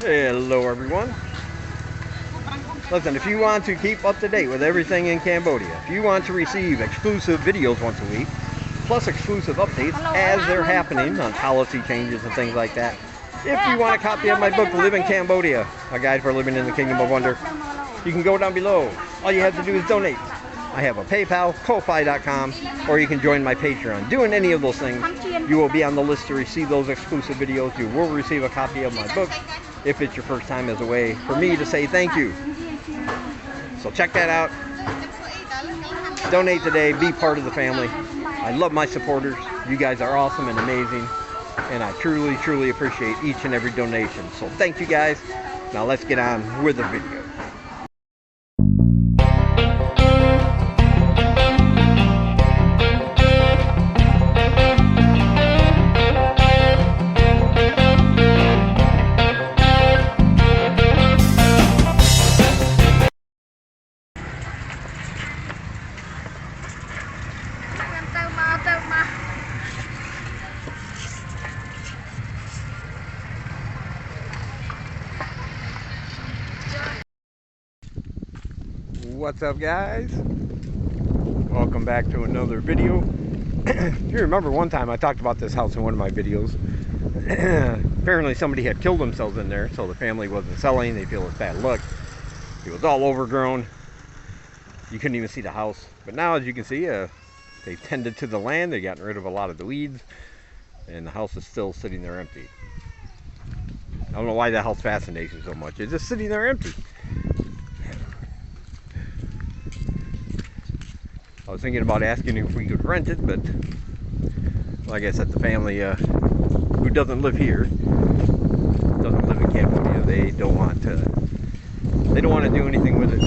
Hello everyone. Listen, if you want to keep up to date with everything in Cambodia, if you want to receive exclusive videos once a week, plus exclusive updates as they're happening on policy changes and things like that, if you want a copy of my book, Live in Cambodia, A Guide for Living in the Kingdom of Wonder, you can go down below. All you have to do is donate. I have a PayPal, Ko-Fi.com, or you can join my Patreon. Doing any of those things, you will be on the list to receive those exclusive videos. You will receive a copy of my book if it's your first time, as a way for me to say thank you. So check that out. Donate today. Be part of the family. I love my supporters. You guys are awesome and amazing, and I truly, truly appreciate each and every donation. So thank you guys. Now let's get on with the video. What's up, guys? Welcome back to another video. If you remember, one time I talked about this house in one of my videos. Apparently somebody had killed themselves in there, so the family wasn't selling. They feel it's bad luck. It was all overgrown. You couldn't even see the house. But now, as you can see, they've tended to the land. They've gotten rid of a lot of the weeds, and the house is still sitting there empty. I don't know why that house fascinates me so much. It's just sitting there empty. I was thinking about asking if we could rent it, but like I said, the family who doesn't live here, doesn't live in Cambodia, they don't want to do anything with it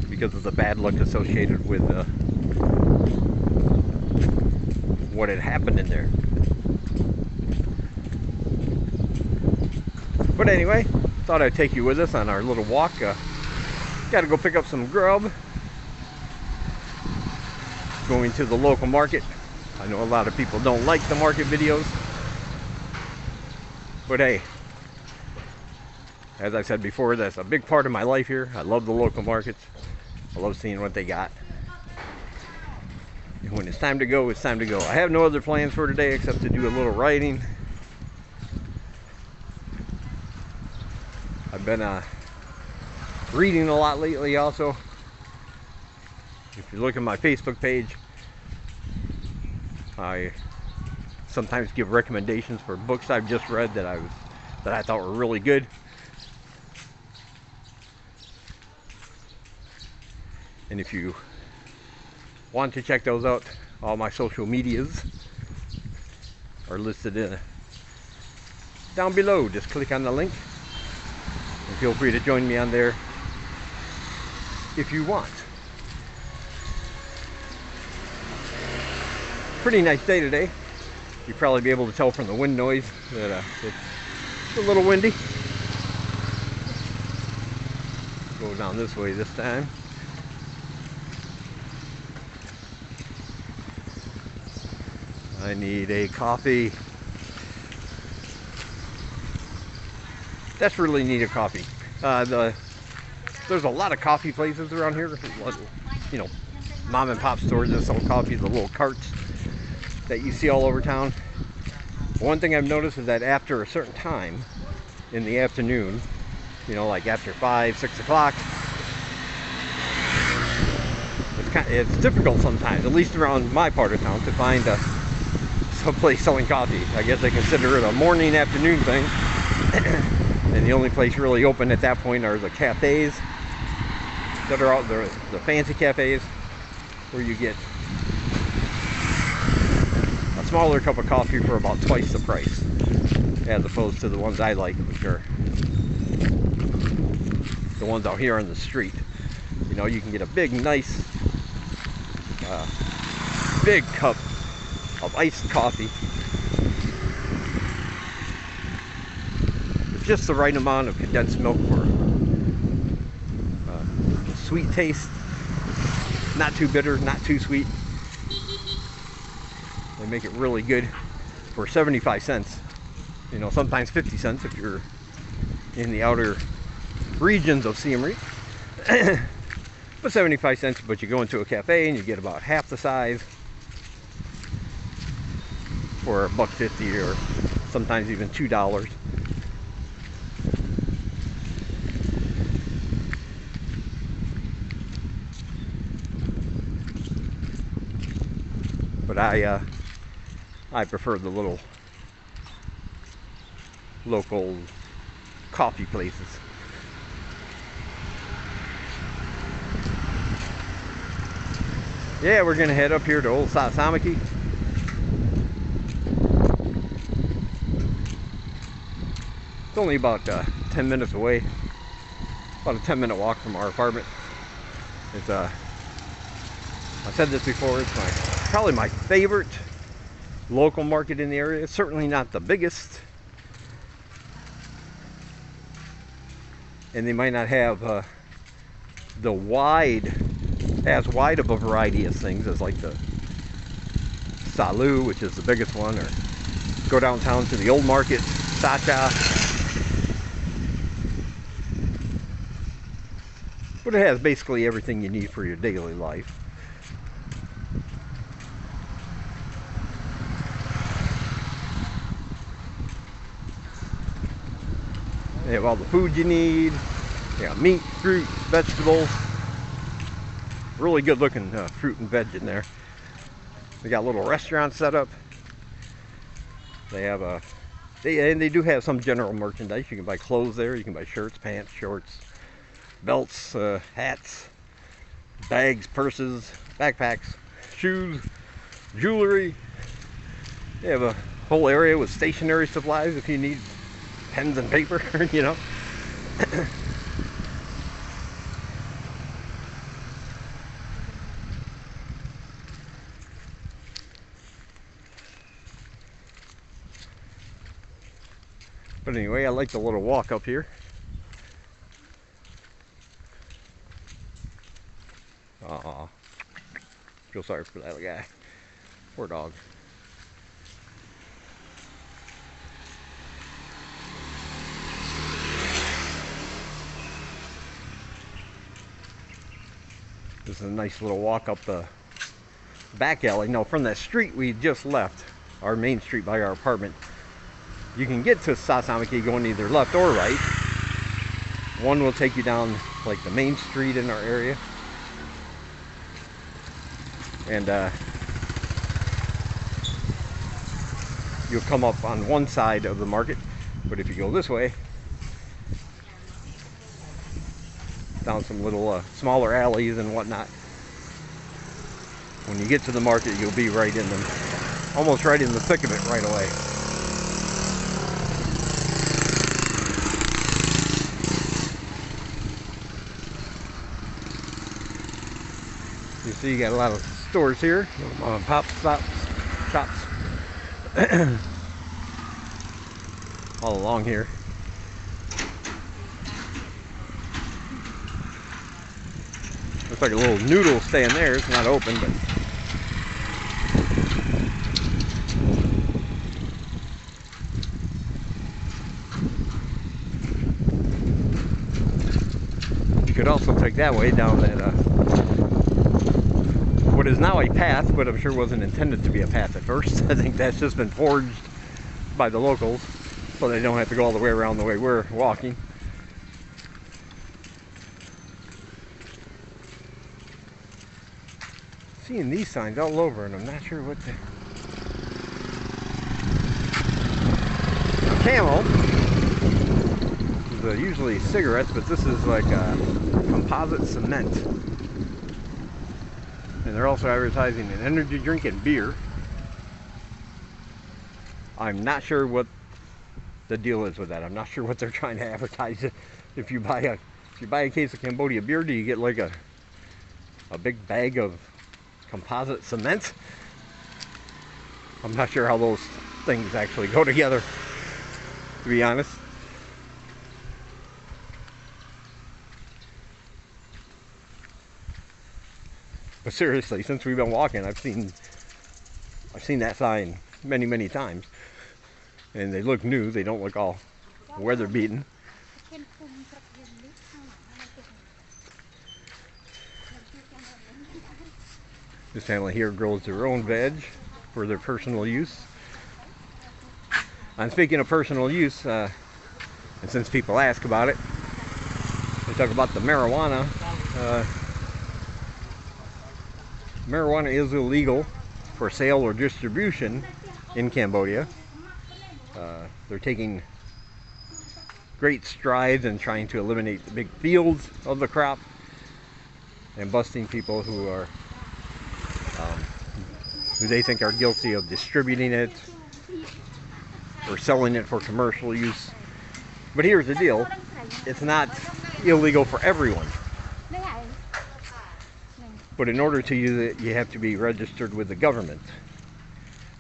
because of the bad luck associated with what had happened in there. But anyway, thought I'd take you with us on our little walk. Got to go pick up some grub. Going to the local market. I know a lot of people don't like the market videos, but hey, as I said before, that's a big part of my life here. I love the local markets. I love seeing what they got. And when it's time to go, it's time to go. I have no other plans for today except to do a little riding. I've been reading a lot lately also. If you look at my Facebook page, I sometimes give recommendations for books I've just read that I thought were really good. And if you want to check those out, all my social medias are listed down below. Just click on the link and feel free to join me on there if you want. Pretty nice day today. You'll probably be able to tell from the wind noise that it's a little windy. Go down this way this time. I need a coffee. Desperately need a coffee. There's a lot of coffee places around here. You know, mom and pop stores that sell coffee, the little carts that you see all over town. One thing I've noticed is that after a certain time in the afternoon, you know, like after 5, 6 o'clock, it's difficult sometimes, at least around my part of town, to find some place selling coffee. I guess they consider it a morning afternoon thing. And the only place really open at that point are the cafes that are out there, the fancy cafes where you get smaller cup of coffee for about twice the price, as opposed to the ones I like, which are the ones out here on the street. You know, you can get a big, nice, big cup of iced coffee with just the right amount of condensed milk for sweet taste, not too bitter, not too sweet. They make it really good for 75 cents. You know, sometimes 50 cents if you're in the outer regions of Siem Reap. But 75 cents, but you go into a cafe and you get about half the size for $1.50 or sometimes even $2. But I prefer the little local coffee places. Yeah, we're gonna head up here to Old Sasamaki. It's only about 10 minutes away. About a 10-minute walk from our apartment. It's I've said this before, it's probably my favorite local market in the area. It's certainly not the biggest. And they might not have as wide of a variety of things as like the Salu, which is the biggest one, or go downtown to the old market, Sacha. But it has basically everything you need for your daily life. They have all the food you need. They got meat, fruit, vegetables. Really good looking fruit and veg in there. They got a little restaurant set up. They have and they do have some general merchandise. You can buy clothes there. You can buy shirts, pants, shorts, belts, hats, bags, purses, backpacks, shoes, jewelry. They have a whole area with stationery supplies if you need pens and paper, you know. But anyway, I like the little walk up here. Aw, feel sorry for that guy. Poor dog. This is a nice little walk up the back alley. No, from that street we just left, our main street by our apartment. You can get to Sasamaki going either left or right. One will take you down like the main street in our area. And you'll come up on one side of the market. But if you go this way, down some little smaller alleys and whatnot, when you get to the market, you'll be right in them, almost right in the thick of it right away. You see, you got a lot of stores here, pop shops, all along here. Looks like a little noodle stand there. It's not open, but you could also take that way down that what is now a path, but I'm sure wasn't intended to be a path at first. I think that's just been forged by the locals so they don't have to go all the way around the way we're walking. Seeing these signs all over, and I'm not sure what the Camel is usually cigarettes, but this is like composite cement. And they're also advertising an energy drink and beer. I'm not sure what the deal is with that. I'm not sure what they're trying to advertise. If you buy a case of Cambodia beer, do you get like a big bag of composite cement? I'm not sure how those things actually go together, to be honest. But seriously, since we've been walking, I've seen that sign many times, and they look new. They don't look all weather beaten. This family here grows their own veg for their personal use. And speaking of personal use, and since people ask about it, we talk about the marijuana. Marijuana is illegal for sale or distribution in Cambodia. They're taking great strides in trying to eliminate the big fields of the crop and busting people who are who they think are guilty of distributing it or selling it for commercial use. But here's the deal, it's not illegal for everyone. But in order to use it, you have to be registered with the government.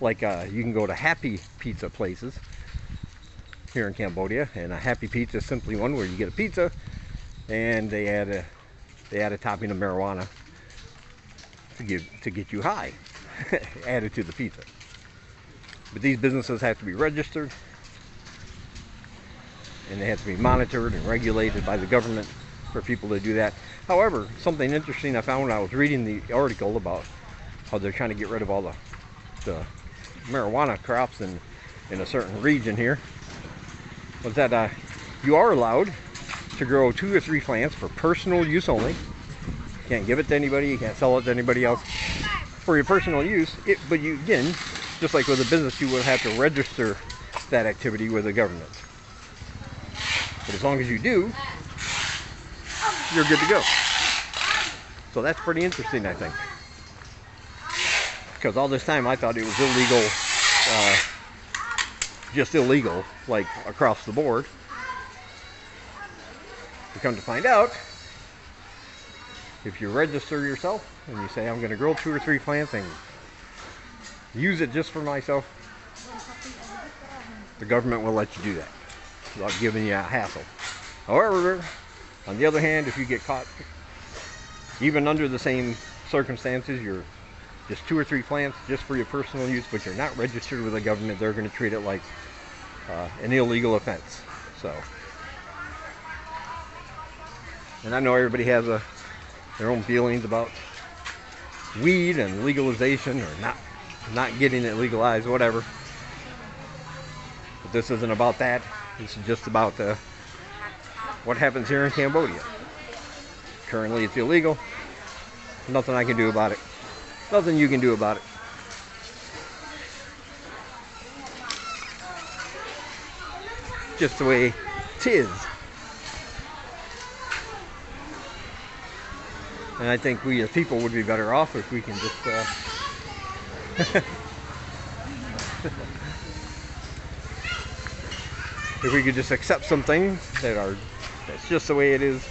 Like you can go to Happy Pizza places here in Cambodia, and a Happy Pizza is simply one where you get a pizza and they add a topping of marijuana to get you high, added to the pizza. But these businesses have to be registered, and they have to be monitored and regulated by the government for people to do that. However, something interesting I found when I was reading the article about how they're trying to get rid of all the marijuana crops in a certain region here, was that you are allowed to grow 2 or 3 plants for personal use only. You can't give it to anybody, you can't sell it to anybody else. For your personal use, but you, again, just like with a business, you will have to register that activity with the government. But as long as you do, you're good to go. So that's pretty interesting, I think. Because all this time I thought it was illegal, just illegal, like across the board. You come to find out, if you register yourself and you say, I'm going to grow 2 or 3 plants and use it just for myself, the government will let you do that without giving you a hassle. However, on the other hand, if you get caught, even under the same circumstances, you're just 2 or 3 plants just for your personal use, but you're not registered with the government, they're going to treat it like an illegal offense. So, and I know everybody has their own feelings about weed and legalization or not getting it legalized, whatever. But this isn't about that. This is just about what happens here in Cambodia. Currently it's illegal. Nothing I can do about it. Nothing you can do about it. Just the way 'tis. And I think we as people would be better off if we can just if we could just accept some things that's just the way it is.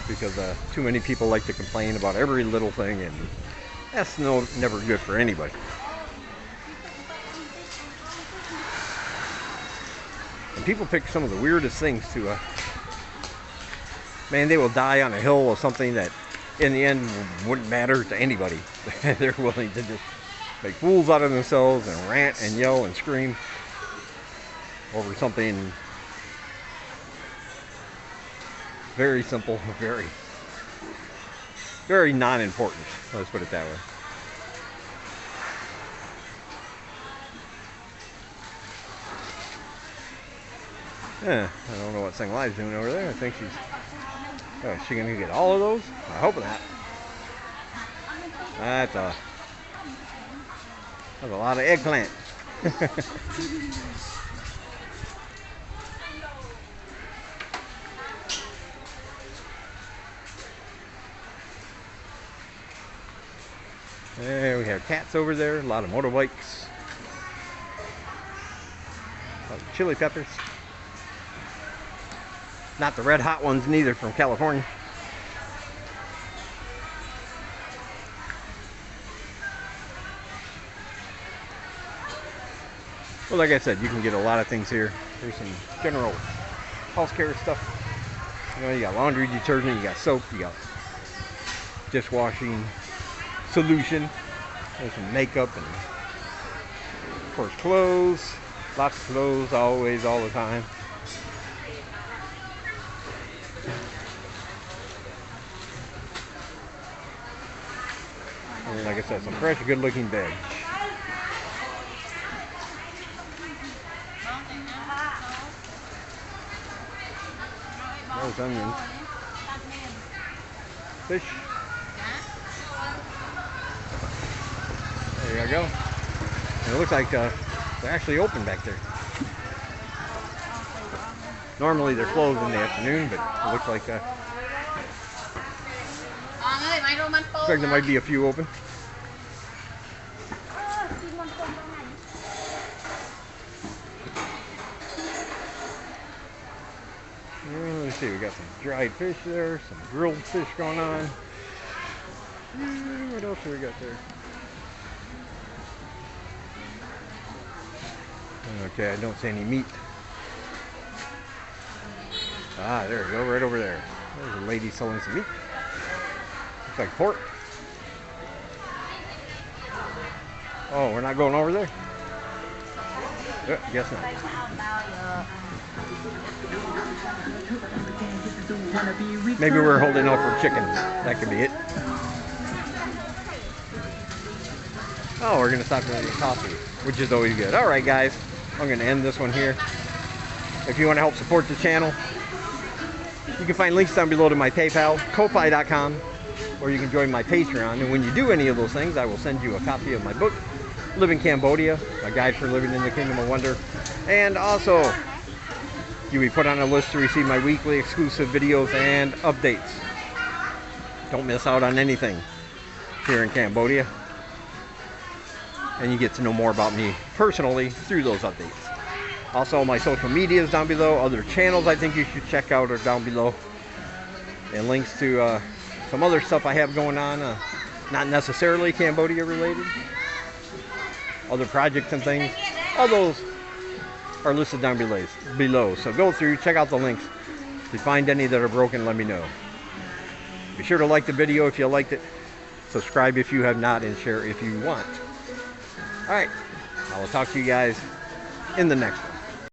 Because too many people like to complain about every little thing, and that's never good for anybody. And people pick some of the weirdest things to man, they will die on a hill of something that in the end wouldn't matter to anybody. They're willing to just make fools out of themselves and rant and yell and scream over something very simple, very, very non-important. Let's put it that way. Yeah, I don't know what Sing Lai's doing over there. I think she's... Oh, is she gonna get all of those? I hope not. That's a lot of eggplant. There we have cats over there, a lot of motorbikes, a lot of chili peppers. Not the red hot ones neither, from California. Well, like I said, you can get a lot of things here. There's some general house care stuff. You know, you got laundry detergent, you got soap, you got dishwashing solution. There's some makeup and, of course, clothes. Lots of clothes, always, all the time. And like I said, some fresh, good-looking veg. There's onions. Fish. There you go. And it looks like they're actually open back there. Normally they're closed in the afternoon, but it looks like there might be a few open. Let's see, we got some dried fish there, some grilled fish going on. What else do we got there? Okay, I don't see any meat. Ah, there we go, right over there. There's a lady selling some meat. Looks like pork. Oh, we're not going over there? Guess not. Maybe we're holding out for chicken. That could be it. Oh, we're going to stop and get coffee, which is always good. Alright guys, I'm going to end this one here. If you want to help support the channel, you can find links down below to my PayPal, Ko-Fi.com, or you can join my Patreon. And when you do any of those things, I will send you a copy of my book, Live in Cambodia, a guide for living in the Kingdom of Wonder. And also, you'll be put on a list to receive my weekly exclusive videos and updates. Don't miss out on anything here in Cambodia. And you get to know more about me personally through those updates. Also, my social media is down below. Other channels I think you should check out are down below. And links to some other stuff I have going on, not necessarily Cambodia related. Other projects and things. All those are listed down below. So go through, check out the links. If you find any that are broken, let me know. Be sure to like the video if you liked it. Subscribe if you have not, and share if you want. Alright, I will talk to you guys in the next one.